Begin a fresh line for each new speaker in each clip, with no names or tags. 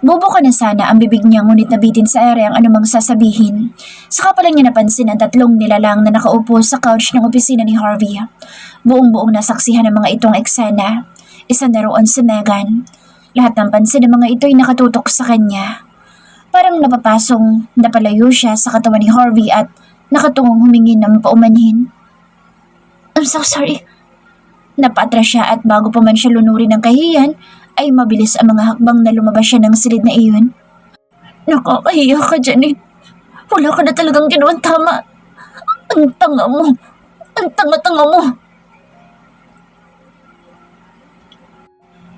Bubuka na sana ang bibig niya ngunit nabitin sa ere ang anumang sasabihin. Saka pa lang niya napansin ang tatlong nilalang na nakaupo sa couch ng opisina ni Harvey. Buong-buong nasaksihan ng mga itong eksena. Isa na roon si Megan. Lahat ng pansin ng mga ito'y nakatutok sa kanya. Parang napapasong napalayo siya sa katawan ni Harvey at nakatungong humingi ng paumanhin. I'm so sorry. Napaatras siya at bago pa man siya lunurin ng kahiyan, ay mabilis ang mga hakbang na lumabas siya ng silid na iyon. Nakakahiya ka, Janine. Wala ka na talagang ginawang tama. Ang tanga mo. Ang tanga-tanga mo.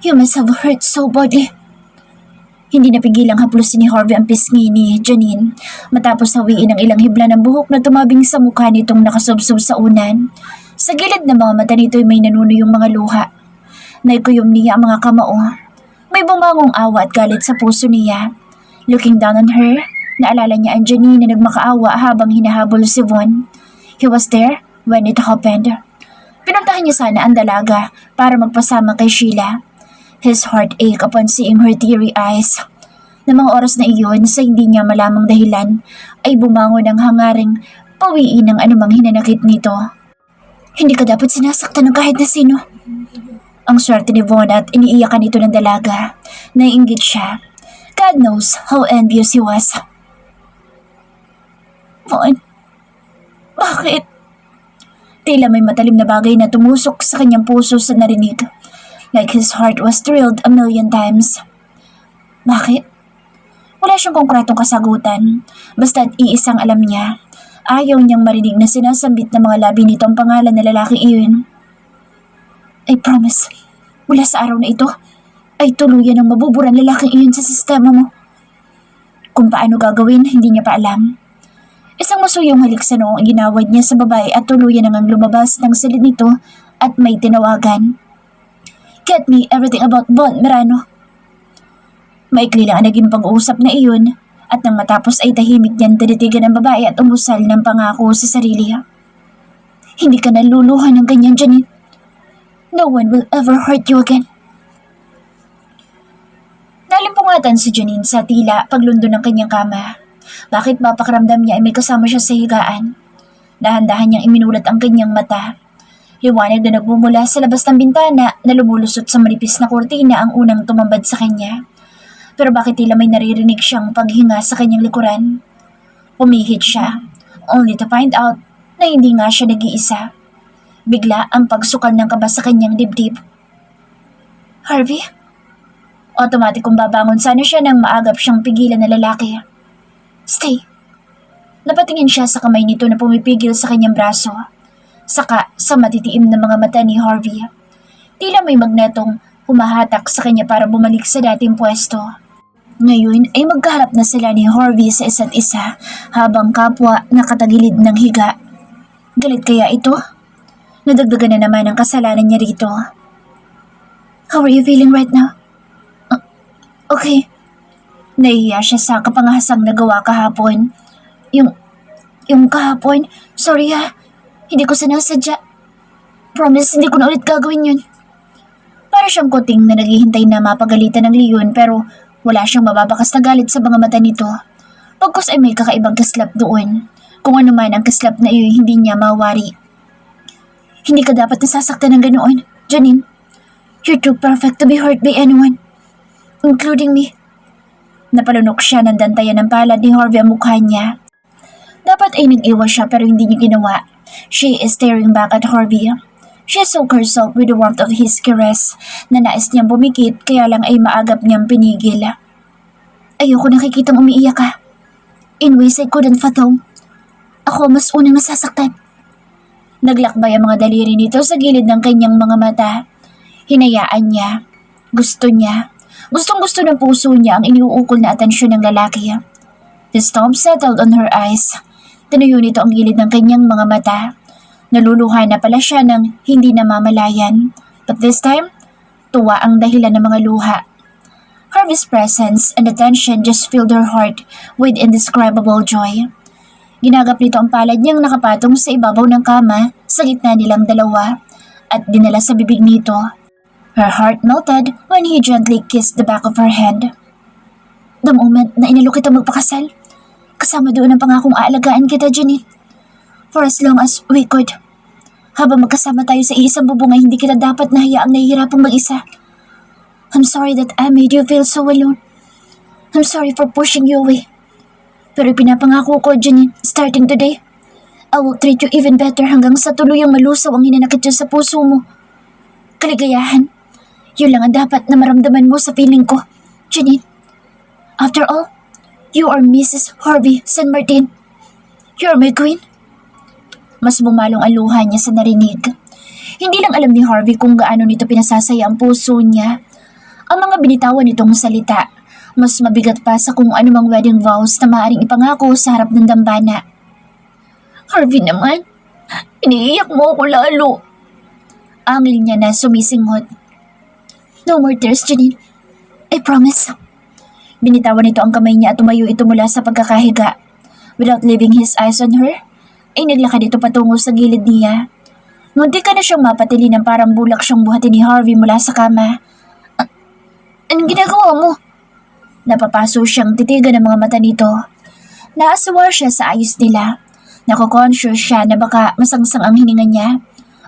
You must have hurt so badly. Hindi napigilang haplusin ni Harvey ang pisngi ni Janine matapos hawiin ang ilang hibla ng buhok na tumabing sa mukha nitong nakasubsob sa unan. Sa gilid ng mga mata nito'y may nanunuyong mga luha. Naikuyom niya ang mga kamao. May bumangong awa at galit sa puso niya. Looking down on her, naalala niya ang Janine na nagmakaawa habang hinahabol si Von. He was there when it happened. Pinuntahan niya sana ang dalaga para magpasama kay Sheila. His heart ached upon seeing her teary eyes. Na mga oras na iyon sa hindi niya malamang dahilan ay bumangon ang hangaring pawiin ng anumang hinanakit nito. Hindi ka dapat sinasaktan ng kahit na sino. Ang swerte ni Von at iniiyakan ito ng dalaga. Naiinggit siya. God knows how envious he was. Von, bakit? Tila may matalim na bagay na tumusok sa kanyang puso sa narinig. Like his heart was thrilled a million times. Bakit? Wala siyang konkretong kasagutan. Basta't iisang alam niya. Ayaw niyang marinig na sinasambit ng mga labi nito ang pangalan na lalaki iyon. I promise, mula sa araw na ito, ay tuluyan ang mabubura ang lalaking iyon sa sistema mo. Kung paano gagawin, hindi niya pa alam. Isang masuyong halik sa noong ginawad niya sa babae at tuluyan nang lumabas ng silid nito at may tinawagan. Get me everything about Von Merano. Maikli lang ang naging pag-uusap na iyon at nang matapos ay tahimik niyan tinitigan ng babae at umusal ng pangako sa sarili. Hindi ka naluluha ng ganyan, Janine. No one will ever hurt you again. Nalimpungatan si Janine sa tila paglundo ng kanyang kama. Bakit ba pakiramdam niya ay may kasama siya sa higaan? Dahan-dahan niyang iminulat ang kanyang mata. Liwanag na nagbumula sa labas ng bintana na lumulusot sa manipis na kurtina ang unang tumambad sa kanya. Pero bakit tila may naririnig siyang paghinga sa kanyang likuran? Pumihit siya, only to find out na hindi nga siya nag-iisa. Bigla ang pagsukal ng kaba sa kanyang dibdib. Harvey? Automatikong babangon sana siya nang maagap siyang pigilan na lalaki. Stay. Napatingin siya sa kamay nito na pumipigil sa kanyang braso. Saka sa matitiim na mga mata ni Harvey. Tila may magnetong humahatak sa kanya para bumalik sa dating pwesto. Ngayon ay magkaharap na sila ni Harvey sa isa't isa habang kapwa nakatagilid ng higa. Galit kaya ito? Nadagdagan na naman ang kasalanan niya rito. How are you feeling right now? Okay. Nahihiya siya sa kapangahasang nagawa kahapon. Yung kahapon, sorry ha. Hindi ko sinasadya. Promise, hindi ko na ulit gagawin yun. Para siyang kuting na naghihintay na mapagalitan ng leon pero wala siyang mababakas na galit sa mga mata nito. Pagkos ay may kakaibang kislap doon. Kung ano man ang kislap na iyon hindi niya mawari. Hindi ka dapat nasasaktan ng ganoon, Janine. You're too perfect to be hurt by anyone, including me. Napalunok siya ng dantayan ng palad ni Harvey ang mukha niya. Dapat ay nag-iwas siya pero hindi niya ginawa. She is staring back at Harvey. She soaked herself with the warmth of his caress na nais niyang bumikit kaya lang ay maagap niyang pinigil. Ayoko nakikitang umiiyak ka. In ways I couldn't fathom. Ako mas unang nasasaktan. Naglakbay ang mga daliri nito sa gilid ng kanyang mga mata. Hinayaan niya. Gusto niya. Gustong-gusto ng puso niya ang iniuukol na atensyon ng lalaki. The storm settled on her eyes. Tinuyo nito ang gilid ng kanyang mga mata. Naluluha na pala siya ng hindi namamalayan. But this time, tuwa ang dahilan ng mga luha. Harvey's presence and attention just filled her heart with indescribable joy. Ginagap nito ang palad niyang nakapatong sa ibabaw ng kama sa gitna nilang dalawa at dinala sa bibig nito. Her heart melted when he gently kissed the back of her hand. The moment na inalok kita magpakasal, kasama doon ang pangakong aalagaan kita, Janine. For as long as we could. Habang magkasama tayo sa iisang bubong ay hindi kita dapat nahayaang nahihirapang mag-isa. I'm sorry that I made you feel so alone. I'm sorry for pushing you away. Pero pinapangako ko, Janine, starting today, I will treat you even better hanggang sa tuluyang malusaw ang hinanakit dyan sa puso mo. Kaligayahan. Yun lang ang dapat na maramdaman mo sa feeling ko, Janine. After all, you are Mrs. Harvey San Martin. You are my queen. Mas bumalong ang luha niya sa narinig. Hindi lang alam ni Harvey kung gaano nito pinasasaya ang puso niya. Ang mga binitawan nitong salita, mas mabigat pa sa kung anumang wedding vows na maaaring ipangako sa harap ng dambana. Harvey naman, iniiyak mo ako lalo. Angil niya na sumisinghot. No more tears, Janine. I promise. Binitawan nito ang kamay niya at tumayo ito mula sa pagkakahiga. Without leaving his eyes on her, ay naglakad ito patungo sa gilid niya. Munti ka na siyang mapatili ng parang bulak siyang buhatin ni Harvey mula sa kama. Anong ginagawa mo? Napapaso siyang titigan ng mga mata nito. Naasawar siya sa ayos nila. Nako-conscious siya na baka masangsang ang hininga niya.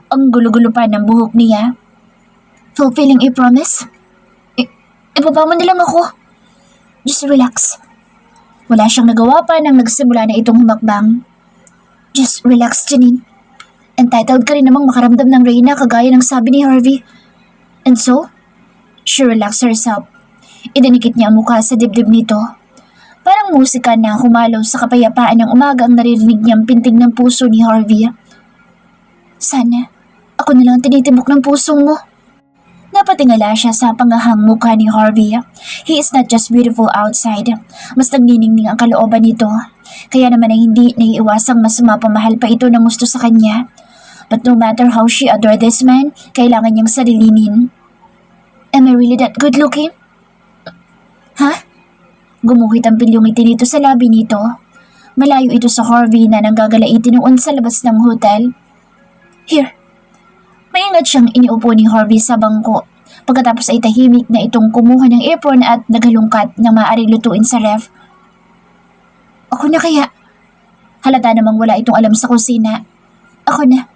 Ang gulo-gulo pa ng buhok niya. Fulfilling a promise? Ibaba mo na lang ako. Just relax. Wala siyang nagawa pa nang nagsimula na itong humakbang. Just relax, Janine. Entitled ka rin namang makaramdam ng Reyna kagaya ng sabi ni Harvey. And so, she relaxed herself. Idinikit niya ang mukha sa dibdib nito. Parang musika na humalaw sa kapayapaan ng umaga ang naririnig niyang pintig ng puso ni Harvey. Sana, ako na lang tinitibok ng puso mo. Napatingala siya sa pangahang mukha ni Harvey. He is not just beautiful outside, mas nagniningning ang kalooban nito. Kaya naman ay hindi naiiwasang mas mapamahal pa ito ng gusto sa kanya. But no matter how she adored this man, kailangan niyang sarilinin. Am I really that good looking? Ha? Gumuhit ang pilyong ngiti nito sa labi nito. Malayo ito sa Harvey na nanggagalaitin noon sa labas ng hotel. Here. Maingat siyang iniupo ni Harvey sa bangko. Pagkatapos ay tahimik na itong kumuha ng apron at naghalungkat na maaaring lutuin sa ref. Ako na kaya? Halata namang wala itong alam sa kusina. Ako na.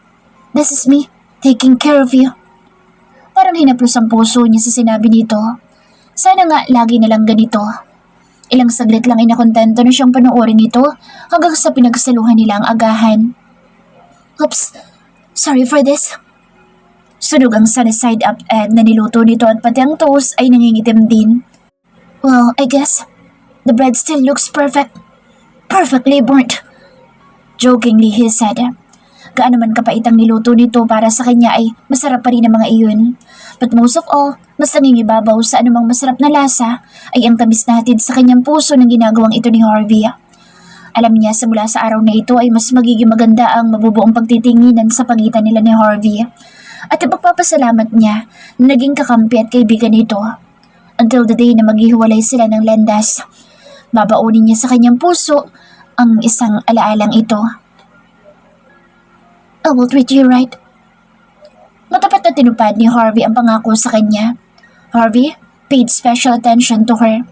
This is me, taking care of you. Parang hinaplos ang puso niya sa sinabi nito. Sana nga lagi na lang ganito. Ilang saglit lang ay nakontento na siyang panoorin ito hanggang sa pinagsaluhan nila ang agahan. Oops, sorry for this. Sunog ang sunny side up egg na niluto nito at pati ang toast ay nangingitim din. Well, I guess the bread still looks perfect. Perfectly burnt. Jokingly he said. Gaano man kapait ang niluto nito para sa kanya ay masarap pa rin ang mga iyon. But most of all, mas nangingibabaw sa anumang masarap na lasa ay ang tamis na hatid sa kanyang puso ng ginagawang ito ni Harvey. Alam niya sa mula sa araw na ito ay mas magiging maganda ang mabubuong pagtitinginan sa pagitan nila ni Harvey. At ipagpapasalamat niya na naging kakampi at kaibigan nito. Until the day na maghihiwalay sila ng landas, babaunin niya sa kanyang puso ang isang alaalang ito. I will treat you right. Matapat na tinupad ni Harvey ang pangako sa kanya. Harvey paid special attention to her.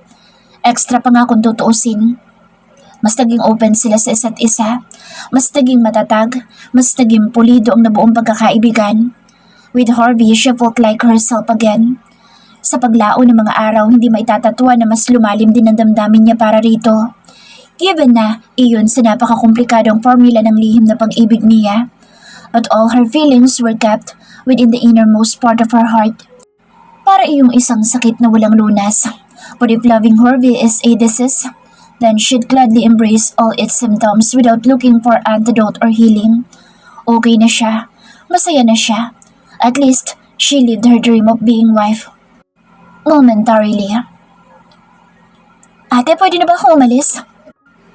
Extra pa nga kung tutuusin. Mas naging open sila sa isa't isa. Mas naging matatag. Mas naging pulido ang nabuong pagkakaibigan. With Harvey, she felt like herself again. Sa paglao ng mga araw, hindi maitatatuwa na mas lumalim din ang damdamin niya para rito. Given na iyon sa napakakomplikadong formula ng lihim na pag-ibig niya. But all her feelings were kept within the innermost part of her heart. Para iyong isang sakit na walang lunas. But if loving Harvey is a disease, then she'd gladly embrace all its symptoms without looking for antidote or healing. Okay na siya. Masaya na siya. At least, she lived her dream of being wife. Momentarily. Ate, pwede na ba akong umalis?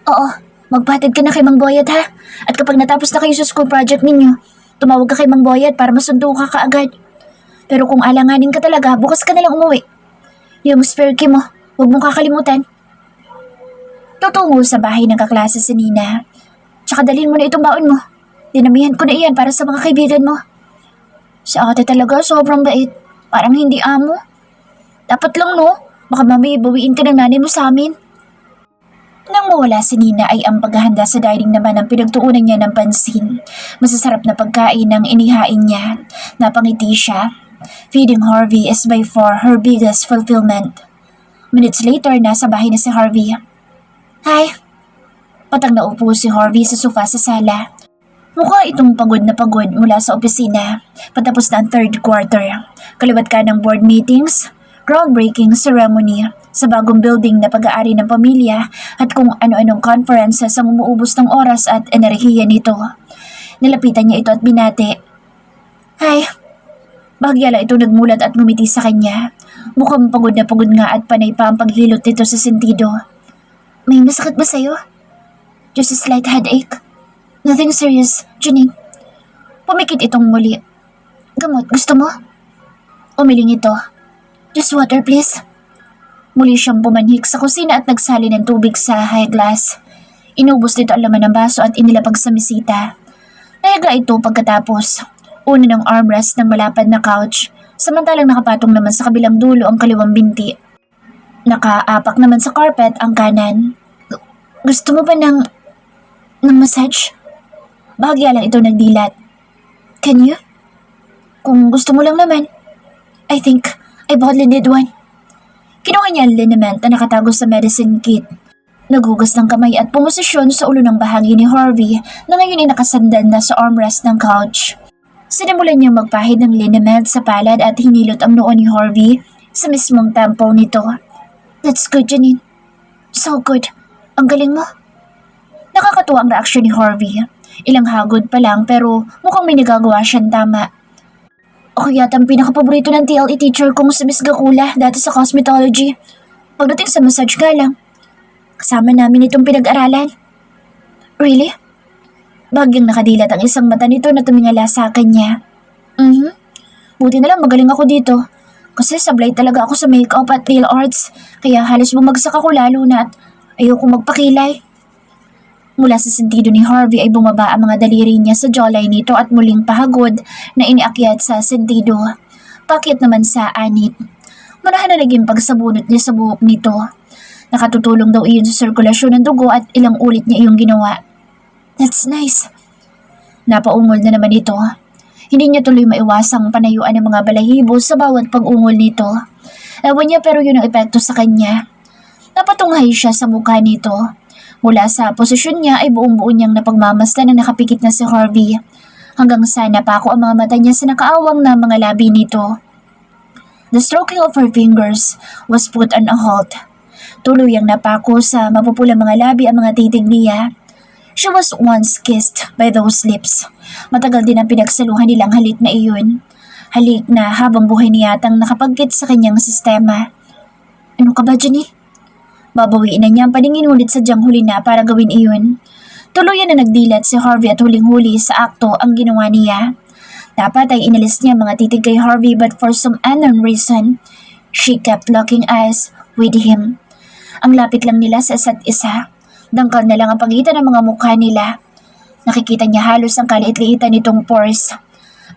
Oo, magpatid ka na kay Mang Boyet ha. At kapag natapos na kayo sa school project ninyo, tumawag ka kay Mang Boyet para masundo ka kaagad. Pero kung alanganin ka talaga, bukas ka na lang umuwi. Yung spare key mo, huwag mong kakalimutan. Tutungo sa bahay ng kaklase si Nina. Tsaka dalhin mo na itong baon mo. Dinamihan ko na iyan para sa mga kaibigan mo. Si ate talaga sobrang bait. Parang hindi amo. Dapat lang no, baka mami bawiin ka ng nanay mo sa amin. Nang mawala si Nina ay ang paghahanda sa dining naman ang pinagtuunan niya ng pansin. Masasarap na pagkain ang inihain niya. Napangiti siya. Feeding Harvey is by far her biggest fulfillment. Minutes later, nasa bahay na si Harvey. Hi! Patag na upo si Harvey sa sofa sa sala. Mukha itong pagod na pagod mula sa opisina. Patapos na ang third quarter. Kaliwat ka ng board meetings, groundbreaking ceremony sa bagong building na pag-aari ng pamilya at kung ano-anong conferences ang umuubos ng oras at enerhiya nito. Nilapitan niya ito at binati. Hi! Bahagya lang ito nagmulat at ngumiti sa kanya. Mukhang pagod na pagod nga at panay pa ang paghilot nito sa sentido. May masakit ba sa'yo? Just a slight headache. Nothing serious, Janine. Pumikit itong muli. Gamot, gusto mo? Umiling ito. Just water, please. Muli siyang pumanhik sa kusina at nagsali ng tubig sa high glass. Inubos nito ang laman ng baso at inilapag sa mesita. Nayaga ito pagkatapos. Una ng armrest ng malapad na couch, samantalang nakapatong naman sa kabilang dulo ang kaliwang binti. Nakaapak naman sa carpet ang kanan. Gusto mo ba ng massage? Bahagya lang ito nagdilat. Can you? Kung gusto mo lang naman. I think I badly need one. Kinuha niya ang liniment na nakatago sa medicine kit. Naghugas ng kamay at pumosisyon sa ulo ng bahagi ni Harvey na ngayon ay nakasandal na sa armrest ng couch. Sinimulan niyang magpahid ng liniment sa palad at hinilot ang noo ni Harvey sa mismong temple nito. That's good, Janine. So good. Ang galing mo. Nakakatuwa ang reaksyon ni Harvey. Ilang hagod pa lang pero mukhang may nagagawa siyang tama. Ako yata ang pinakapaborito ng TLE teacher kong si Miss Gakula dati sa cosmetology. Pagdating sa massage nga lang. Kasama namin itong pinag-aralan. Really? Bagyang nakadilat ang isang mata nito na tumingala sa kanya. Buti na lang magaling ako dito. Kasi sablay talaga ako sa makeup at nail arts. Kaya halos bumagsak ako lalo na at ayoko magpakilay. Mula sa sentido ni Harvey ay bumaba ang mga daliri niya sa jawline nito at muling pahagod na iniakyat sa sentido. Pakit naman sa anit. Marahan na naging pagsabunot niya sa buhok nito. Nakatutulong daw iyon sa sirkulasyon ng dugo at ilang ulit niya iyong ginawa. That's nice. Napaungol na naman ito. Hindi niya tuloy maiwasang panayuan ng mga balahibo sa bawat pag-ungol nito. Ewan niya pero yun ang epekto sa kanya. Napatunghay siya sa mukha nito. Mula sa posisyon niya ay buong-buo niyang napagmamasdan na nakapikit na si Harvey. Hanggang sa napako ang mga mata niya sa nakaawang na mga labi nito. The stroking of her fingers was put on a halt. Tuluyang napako sa mapupulang mga labi ang mga titig niya. She was once kissed by those lips. Matagal din ang pinagsaluhan nilang halik na iyon. Halik na habang buhay niya yatang nakapagkit sa kanyang sistema. Ano ka ba, Jenny? Babawiin na niya ang paningin ulit sa diyang huli na para gawin iyon. Tuluyan na nagdilat si Harvey at huling-huli sa akto ang ginawa niya. Dapat ay inalis niya mga titig kay Harvey but for some unknown reason, she kept locking eyes with him. Ang lapit lang nila sa isa't isa. Dangkal na lang ang pagitan ng mga mukha nila. Nakikita niya halos ang kaliit-liitan nitong pores.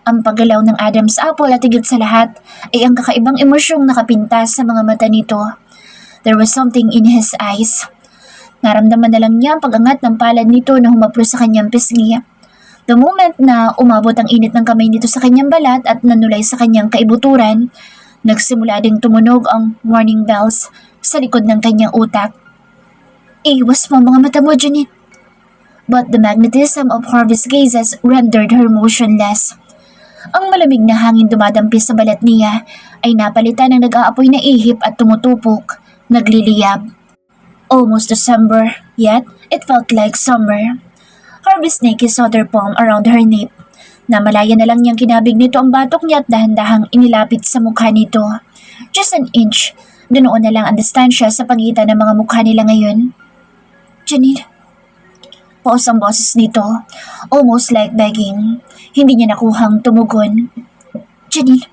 Ang paggalaw ng Adam's apple at higit sa lahat ay ang kakaibang emosyong nakapintas sa mga mata nito. There was something in his eyes. Naramdaman na lang niya ang pag-angat ng palad nito na humaplo sa kanyang pisngi. The moment na umabot ang init ng kamay nito sa kanyang balat at nanulay sa kanyang kaibuturan, nagsimula ding tumunog ang warning bells sa likod ng kanyang utak. Iwas mo mga mata mo, Janine. But the magnetism of Harvey's gazes rendered her motionless. Ang malamig na hangin dumadampi sa balat niya ay napalitan ng nag-aapoy na ihip at tumutupok, nagliliyab. Almost December, yet it felt like summer. Harvey snaked his other palm around her nape. Namalaya na lang niyang kinabig nito ang batok niya at dahan-dahang inilapit sa mukha nito. Just an inch, ganoon na lang ang distansya sa pagitan ng mga mukha nila ngayon. Janine. Paus ang boses nito, almost like begging. Hindi niya nakuhang tumugon. Janine,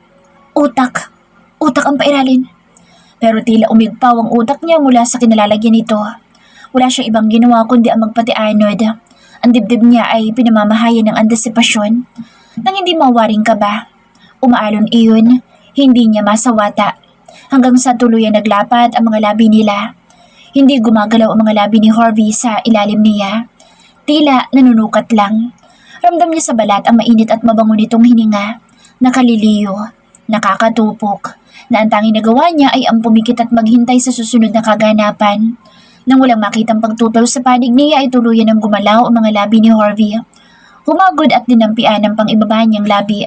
utak. Utak ang pairalin. Pero tila umigpaw ang utak niya mula sa kinalalagyan nito. Wala siyang ibang ginawa kundi ang magpatianod. Ang dibdib niya ay pinamamahayan ng antisipasyon. Nang hindi mawaring kaba. Umaalon iyon, hindi niya masawata. Hanggang sa tuluyan naglapat ang mga labi nila. Hindi gumagalaw ang mga labi ni Harvey sa ilalim niya. Tila nanunukat lang. Ramdam niya sa balat ang mainit at mabango nitong hininga. Nakaliliyo, nakakatupok, na ang tanging nagawa niya ay ang pumikit at maghintay sa susunod na kaganapan. Nang walang makitang pagtutol sa panig niya ay tuluyan ng gumalaw ang mga labi ni Harvey. Humagod at dinampian ang pang-ibaba niyang labi.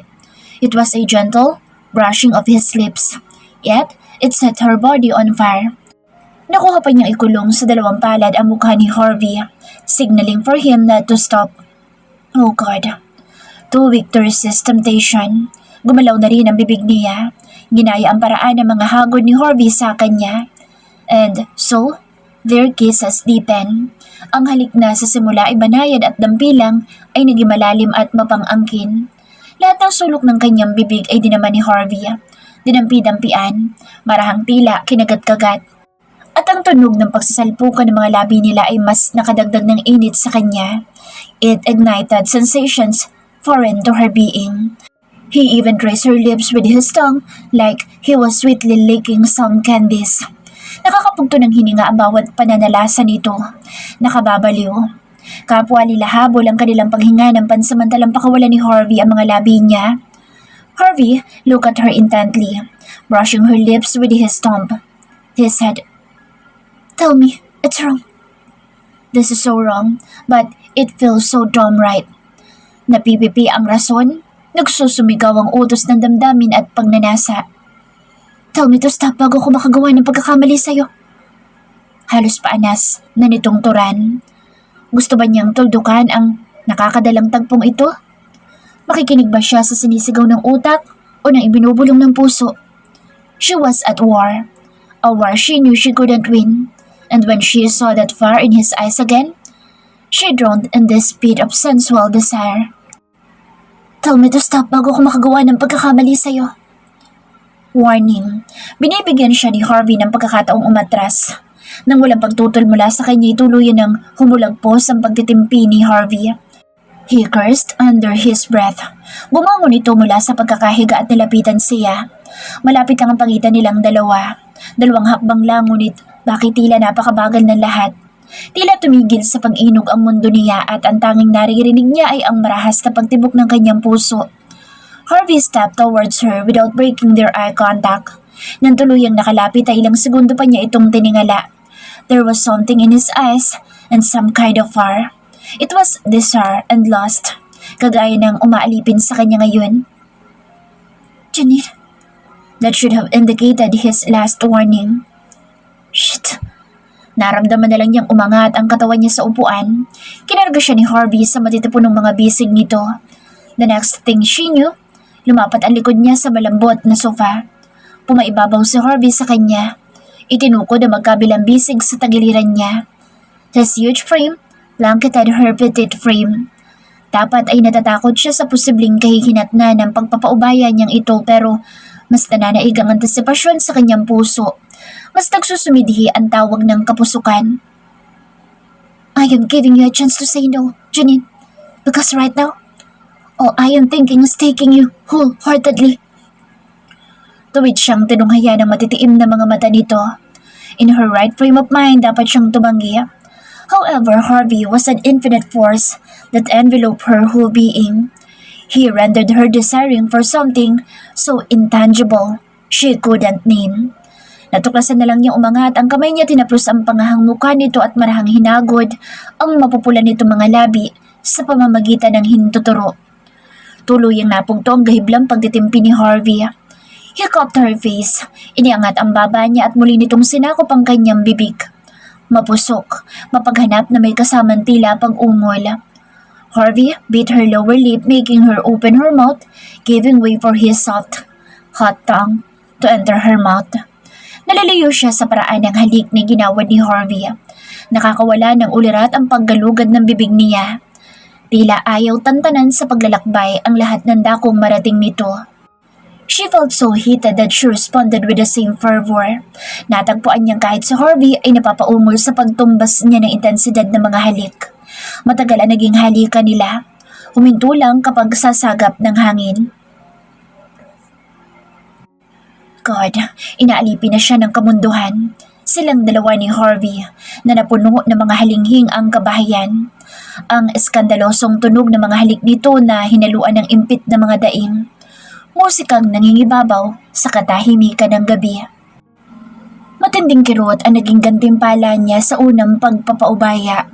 It was a gentle brushing of his lips, yet it set her body on fire. Nakuha pa niyang ikulong sa dalawang palad ang mukha ni Harvey, signaling for him not to stop. Oh God. Too weak to resist temptation. Gumalaw na rin ang bibig niya. Ginaya ang paraan ng mga hagod ni Harvey sa kanya. And so, their kisses deepen. Ang halik na sa simula ay banayad at dampilang ay naging malalim at mapang-angkin. Lahat ng sulok ng kanyang bibig ay dinaman ni Harvey. Dinampi-dampian, marahang tila kinagat-kagat. At ang tunog ng pagsasalpukan ng mga labi nila ay mas nakadagdag ng init sa kanya. It ignited sensations foreign to her being. He even traced her lips with his tongue like he was sweetly licking some candies. Nakakapugto ng hininga ang bawat pananalasa nito. Nakababaliw. Kapwa nila habol ang kanilang paghinga ng pansamantalang pakawalan ni Harvey ang mga labi niya. Harvey looked at her intently, brushing her lips with his thumb. He said, "Tell me, it's wrong." "This is so wrong, but it feels so dumb right." Napipipi ang rason, nagsusumigaw ang utos ng damdamin at pagnanasa. "Tell me to stop bago ko makagawa ng pagkakamali sa'yo." Halos paanas na nitong turan. Gusto ba niyang tuldukan ang nakakadalang tagpong ito? Makikinig ba siya sa sinisigaw ng utak o ng ibinubulong ng puso? She was at war. A war she knew she couldn't win. And when she saw that fire in his eyes again, she droned in this speed of sensual desire. "Tell me to stop bago ko makagawa ng pagkakamali sa'yo." Warning. Binibigyan siya ni Harvey ng pagkakataong umatras. Nang walang pagtutol mula sa kanya, tuluyan ng humulagpos ang pagtitimpi ni Harvey. He cursed under his breath. Bumangon ito mula sa pagkakahiga at nilapitan siya. Malapit lang ang pagitan nilang dalawa. Dalawang hakbang lang, ngunit bakit tila napakabagal ng lahat. Tila tumigil sa pag-inog ang mundo niya at ang tanging naririnig niya ay ang marahas na pagtibok ng kanyang puso. Harvey stepped towards her without breaking their eye contact. Nang tuluyang nakalapit ay ilang segundo pa niya itong tiningala. There was something in his eyes and some kind of fire. It was desire and lust, kagaya ng umaalipin sa kanya ngayon. "Janine." That should have indicated his last warning. Shit. Naramdaman na lang niyang umangat ang katawan niya sa upuan. Kinarga siya ni Harvey sa matitipon ng mga bisig nito. The next thing she knew, lumapat ang likod niya sa malambot na sofa. Pumaibabaw si Harvey sa kanya. Itinukod ang magkabilang bisig sa tagiliran niya. His huge frame blanketed her petite frame. Dapat ay natatakot siya sa posibleng kahihinatnan ng pagpapaubaya niyang ito, pero mas nananaig ang antisipasyon sa kanyang puso. Mas nagsusumidhi ang tawag ng kapusukan. "I am giving you a chance to say no, Janine, because right now, all I am thinking is taking you wholeheartedly." Tuwid siyang tinunghaya ng matitiim na mga mata nito. In her right frame of mind, dapat siyang tumanggi. However, Harvey was an infinite force that enveloped her whole being. He rendered her desiring for something so intangible she couldn't name. Natuklasan na lang niya umangat, ang kamay niya tinapos ang pangahang mukha nito at marahang hinagod ang mapupula nito mga labi sa pamamagitan ng hintuturo. Tuluyang napugto ang gahiblang pagtitimpi ni Harvey. He cupped her face, iniangat ang baba niya at muli nitong sinakop ang kanyang bibig. Mapusok, mapaghanap na may kasamang tila pag-ungol. Harvey bit her lower lip, making her open her mouth, giving way for his soft, hot tongue to enter her mouth. Naliliyo siya sa paraan ng halik na ginawad ni Harvey. Nakakawala ng ulirat ang paggalugad ng bibig niya. Tila ayaw tantanan sa paglalakbay ang lahat ng dakong marating nito. She felt so heated that she responded with the same fervor. Natagpuan niyang kahit si Harvey ay napapaungol sa pagtumbas niya ng intensidad ng mga halik. Matagal ang naging halikan nila. Huminto lang kapag sasagap ng hangin. God, inaalipin na siya ng kamunduhan. Silang dalawa ni Harvey na napuno ng mga halinghing ang kabahayan. Ang eskandalosong tunog ng mga halik nito na hinaluan ng impit na mga daing. Musikang nangingibabaw sa katahimikan ng gabi. Matinding kirot ang naging gantimpala niya sa unang pagpapaubaya.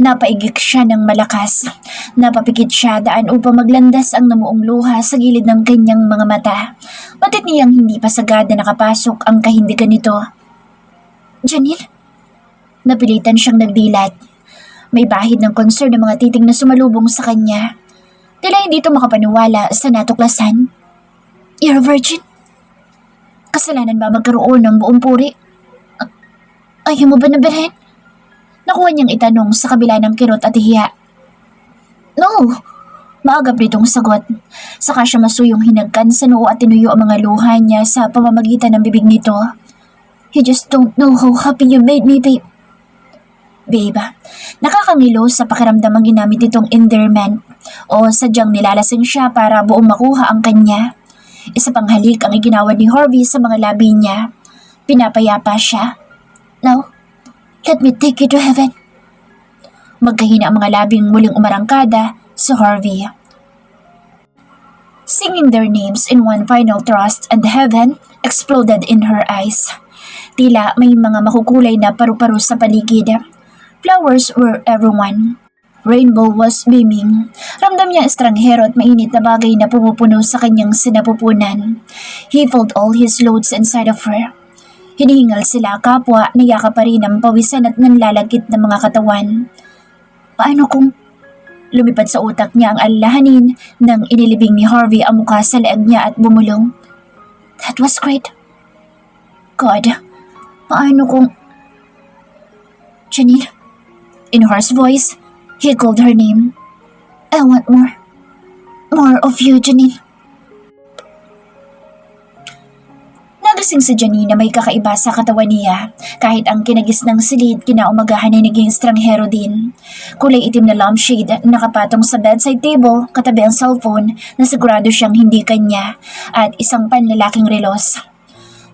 Napaigik siya ng malakas. Napapikit siya daan upang maglandas ang namuong luha sa gilid ng kanyang mga mata. Matit niyang hindi pa sagad na nakapasok ang kahindigan nito. Janine? Napilitan siyang nagdilat. May bahid ng concern ng mga titing na sumalubong sa kanya. Tila hindi ito makapaniwala sa natuklasan. You're a virgin? Kasalanan ba magkaroon ng buong puri? Ayaw mo ba na berhen? Nakuha niyang itanong sa kabila ng kirot at hiya. No! Maagap nitong sagot. Saka siya masuyong hinagkan sa noo at tinuyo ang mga luha niya sa pamamagitan ng bibig nito. You just don't know how happy you made me, babe. Babe, nakakangilo sa pakiramdam ang ginamit nitong endearment o sadyang nilalasing siya para buong makuha ang kanya. Isa pang halik ang iginawad ni Harvey sa mga labi niya. Pinapayapa siya. Now, let me take you to heaven. Magkahina ang mga labing muling umarangkada sa Harvey. Singing their names in one final thrust and heaven exploded in her eyes. Tila may mga makukulay na paru-paro sa paligid. Flowers were everyone. Rainbow was beaming. Ramdam niya estranghero at mainit na bagay na pumupuno sa kanyang sinapupunan. He felt all his loads inside of her. Hinihingal sila kapwa, niyakap pa rin ang pawisan at nanlalagkit ng mga katawan. Paano kung... Lumipad sa utak niya ang alalahanin nang inilibing ni Harvey ang mukha sa leeg niya at bumulong. That was great. God, paano kung... Janine? In a hoarse voice, he called her name. I want more. More of you, Janine. Nagising si Janine na may kakaiba sa katawan niya. Kahit ang kinagis ng silid kinaumagahan ay naging estranghero din. Kulay itim na lampshade nakapatong sa bedside table, katabi ang cellphone na sigurado siyang hindi kanya at isang panlalaking relos.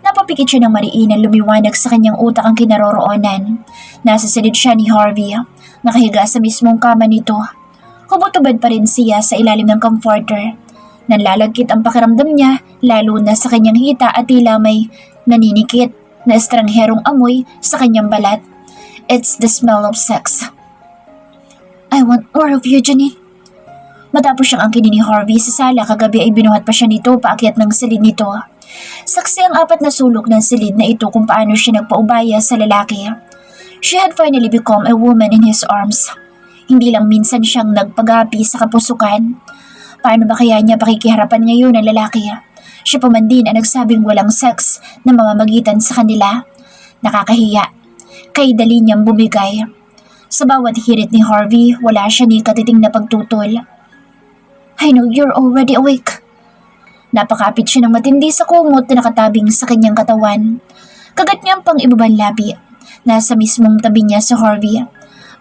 Napapikit siya ng mariin na lumiwanag sa kanyang utak ang kinaroroonan. Nasa silid siya ni Harvey, nakahiga sa mismong kama nito. Hubot-ubad pa rin siya sa ilalim ng comforter. Nanlalagkit ang pakiramdam niya, lalo na sa kanyang hita at tila may naninikit na estrangherong amoy sa kanyang balat. It's the smell of sex. I want more of you, Janine. Matapos siyang angkinin ni Harvey sa sala kagabi ay binuhat pa siya nito paakyat ng silid nito. Saksi ang 4 na sulok ng silid na ito kung paano siya nagpaubaya sa lalaki. She had finally become a woman in his arms. Hindi lang minsan siyang nagpagapi sa kapusukan. Paano ba kaya niya pakikiharapan ngayon ang lalaki? Siya pa man din ang nagsabing walang sex na mamamagitan sa kanila. Nakakahiya. Kay dali niyang bumigay. Sa bawat hirit ni Harvey, wala siya ni katiting na pagtutol. I know you're already awake. Napakapit siya ng matindi sa kumot na nakatabing sa kanyang katawan. Kagat niyang pang ibabang labi. Nasa mismong tabi niya sa Harvey.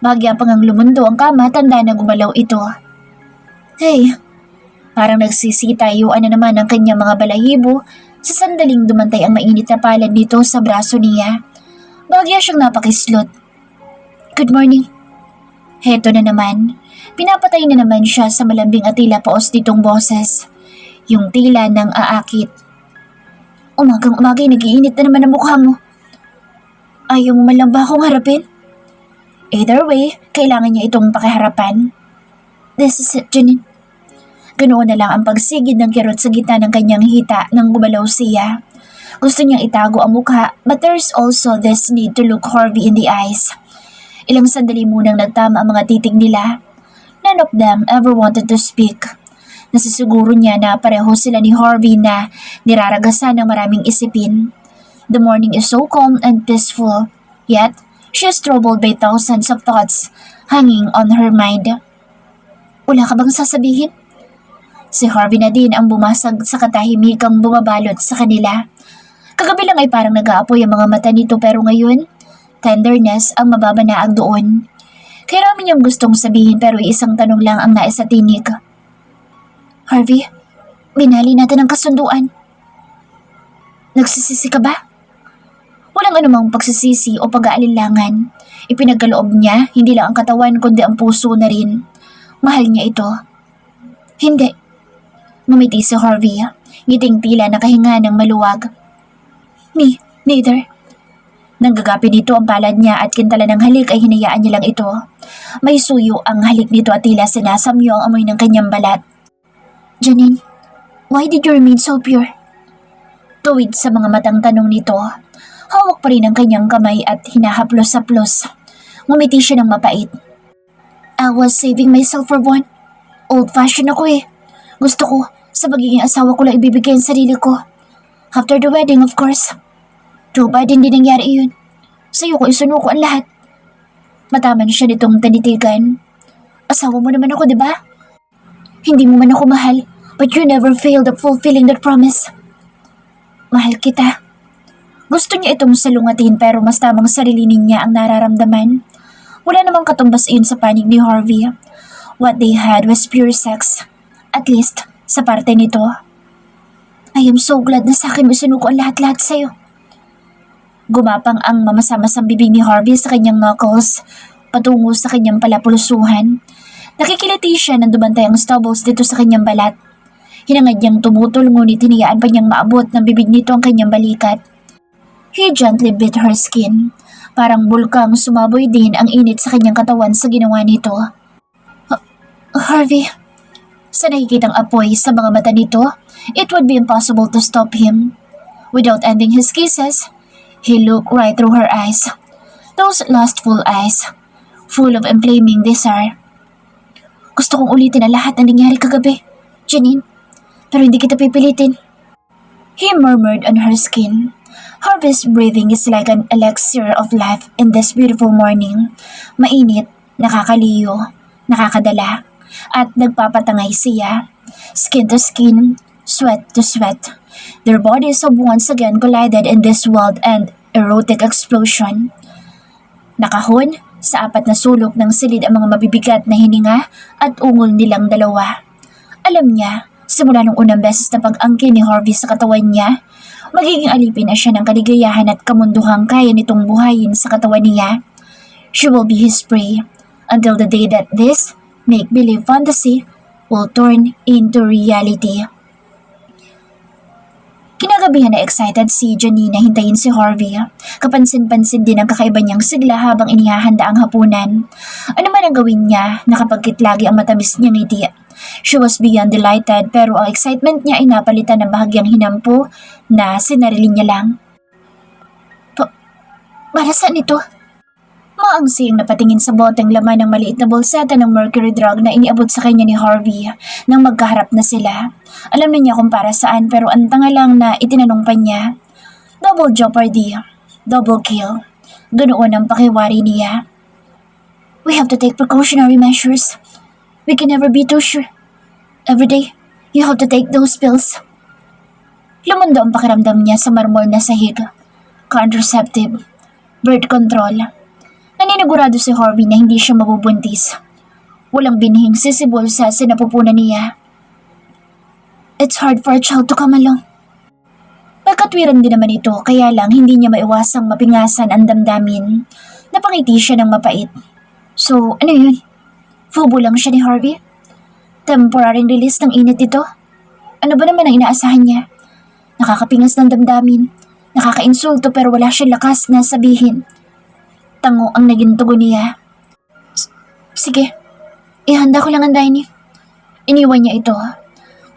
Bahagya pang ang lumundo ang kama, tanda na gumalaw ito. Hey! Parang nagsisitayuan na naman ang kanyang mga balahibo sa sandaling dumantay ang mainit na palad nito sa braso niya. Bahagya siyang napakislot. Good morning. Heto na naman. Pinapatay na naman siya sa malambing at tila paos nitong boses. Yung tila ng aakit. Umagang-umagay nagiinit na naman ang mukha mo. Ayaw mo man lang ba akong harapin? Either way, kailangan niya itong pakiharapan. This is it, Janine. Ganoon na lang ang pagsigid ng kirot sa gitna ng kanyang hita nang gumalaw siya. Gusto niyang itago ang mukha, but there's also this need to look Harvey in the eyes. Ilang sandali munang nagtama ang mga titig nila. None of them ever wanted to speak. Nasisiguro niya na pareho sila ni Harvey na niraragasan ng maraming isipin. The morning is so calm and peaceful, yet she is troubled by thousands of thoughts hanging on her mind. Wala ka bang sasabihin? Si Harvey na din ang bumasag sa katahimikang bumabalot sa kanila. Kagabi lang ay parang nag-aapoy ang mga mata nito pero ngayon, tenderness ang mababanaag doon. Kaya rami niyang gustong sabihin pero isang tanong lang ang nais sa tinig. Harvey, binali natin ang kasunduan. Nagsisisi ka ba? Walang anumang pagsisisi o pag-aalinlangan. Ipinagkaloob niya hindi lang ang katawan kundi ang puso na rin. Mahal niya ito. Hindi. Ngumiti si Harvey, ngiting tila nakahinga ng maluwag. Neither. Nanggagapi nito ang palad niya at kintala ng halik ay hinayaan niya lang ito. May suyo ang halik nito at tila sinasamyo ang amoy ng kanyang balat. Janine, why did you remain so pure? Tuwid sa mga matang tanong nito. Hawak pa rin ang kanyang kamay at hinahaplos-haplos. Ngumiti siya ng mapait. I was saving myself for one. Old-fashioned ako eh. Gusto ko, sa magiging asawa ko lang ibibigay ang sarili ko. After the wedding, of course. Too bad hindi nangyari yun. Sa'yo ko isunuko ang lahat. Mataman siya nitong tanitigan. Asawa mo naman ako, di ba? Hindi mo man ako mahal, but you never failed at fulfilling that promise. Mahal kita. Gusto niya itong salungatin pero mas tamang sarilinin niya ang nararamdaman. Wala namang katumbas iyon sa panig ni Harvey. What they had was pure sex. At least, sa parte nito. I am so glad na sa akin mo sinuko ang lahat-lahat sa'yo. Gumapang ang mamasa-masang bibig ni Harvey sa kanyang knuckles, patungo sa kanyang palapulusuhan. Nakikiliti siya nang dumantay ang stubbles dito sa kanyang balat. Hinangad niyang tumutol ngunit hinayaan pa niyang maabot ng bibig nito ang kanyang balikat. He gently bit her skin. Parang bulkang sumaboy din ang init sa kanyang katawan sa ginawa nito. Harvey, sa nakikitang apoy sa mga mata nito, it would be impossible to stop him. Without ending his kisses, he looked right through her eyes. Those lustful eyes, full of inflaming desire. Gusto kong ulitin ang lahat na nangyari kagabi, Janine, pero hindi kita pipilitin. He murmured on her skin. Harvey's breathing is like an elixir of life in this beautiful morning. Mainit, nakakaliyo, nakakadala, at nagpapatangay siya. Skin to skin, sweat to sweat. Their bodies have once again collided in this wild and erotic explosion. Nakahon sa apat na sulok ng silid ang mga mabibigat na hininga at ungol nilang dalawa. Alam niya, simula nung unang beses na pag-angkin ni Harvey sa katawan niya, magiging alipin na siya ng kaligayahan at kamunduhang kaya nitong buhayin sa katawan niya. She will be his prey until the day that this make-believe fantasy will turn into reality. Kinagabihan na excited si Janine na hintayin si Harvey. Kapansin-pansin din ang kakaiba niyang sigla habang inihahanda ang hapunan. Ano man ang gawin niya, nakapagkit lagi ang matamis niyang ngiti. She was beyond delighted pero ang excitement niya ay napalitan ng bahagyang hinampo na sinarili niya lang. Para saan ito? Maangsing napatingin sa boteng laman ng maliit na bolseta ng mercury drug na iniabot sa kanya ni Harvey nang magkaharap na sila. Alam na niya kung para saan pero ang tanga lang na itinanong pa niya. Double jeopardy, double kill. Ganoon ang pakiwari niya. We have to take precautionary measures. We can never be too sure. Every day, you have to take those pills. Lumundo ang pakiramdam niya sa marmol na sahig. Contraceptive, birth control. Naninigurado si Harvey na hindi siya mabubuntis. Walang binhing sisibol sa sinapupunan niya. It's hard for a child to come along. Pagkatwiran din naman ito, kaya lang hindi niya maiwasang mapingasan ang damdamin. Napangiti siya ng mapait. So, ano yun? Fubo lang siya ni Harvey? Temporary release ng init ito? Ano ba naman ang inaasahan niya? Nakakapingas ng damdamin. Nakakainsulto pero wala siyang lakas na sabihin. Tango ang naging tugon niya. Sige, ihanda ko lang ang dining. Iniwan niya ito.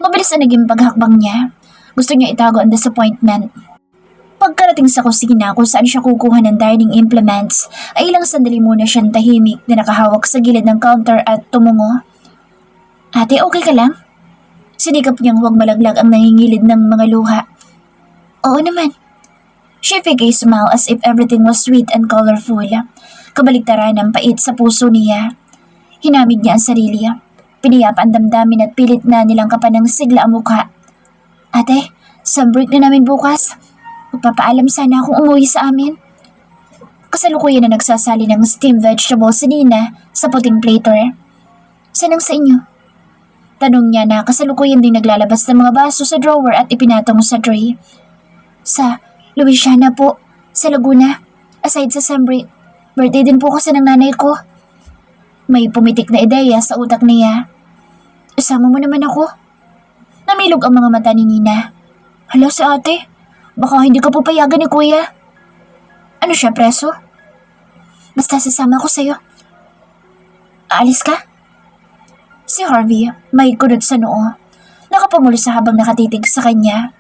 Mabilis ang naging paghakbang niya. Gusto niya itago ang disappointment. Pagkarating sa kusina kung saan siya kukuha ng dining implements, ay ilang sandali muna siyang tahimik na nakahawak sa gilid ng counter at tumungo. Ate, okay ka lang? Sinikap niyang huwag malaglag ang nangingilid ng mga luha. Oo naman. She fake a smile as if everything was sweet and colorful. Kabaligtaran ng pait sa puso niya. Hinamig niya ang sarili. Piniyap ang damdamin at pilit na nilangkapan ng sigla ang mukha. Ate, some break na namin bukas. Magpapaalam sana akong umuwi sa amin. Kasalukuyan na nagsasali ng steamed vegetables si Nina sa puting plater. Saan ang sa inyo? Tanong niya na kasalukuyan din naglalabas ng mga baso sa drawer at ipinatango sa tray. Sa Louisiana po, Sa Laguna. Aside sa birthday din po kasi ng nanay ko. May pumitik na ideya sa utak niya. Isama mo naman ako. Namilog ang mga mata ni Nina. Hala si ate, baka hindi ka pupayagan ni kuya. Ano siya, preso? Basta sasama ko sa'yo. Aalis ka? Si Harvey, may kunod sa noo. Nakapumulo sa habang nakatitig sa kanya.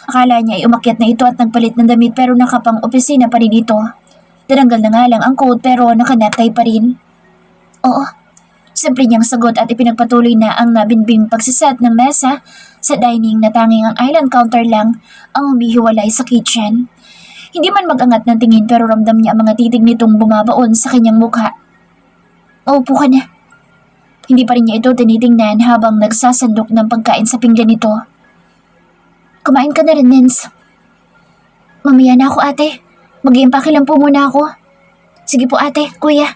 Akala niya ay umakyat na ito at nagpalit ng damit pero nakapang opisina pa rin ito. Tinanggal na nga lang ang coat pero nakanatay pa rin. Oo, simple niyang sagot at ipinagpatuloy na ang nabinbing pagsiset ng mesa sa dining na tanging ang island counter lang ang humihiwalay sa kitchen. Hindi man mag-angat ng tingin pero ramdam niya ang mga titig nitong bumabaon sa kanyang mukha. Uupo ka na. Hindi pa rin niya ito tinitingnan habang nagsasandok ng pagkain sa pinggan nito. Kumain ka na rin, Nins. Mamaya na ako, ate. Mag-iimpake lang po muna ako. Sige po, ate, kuya.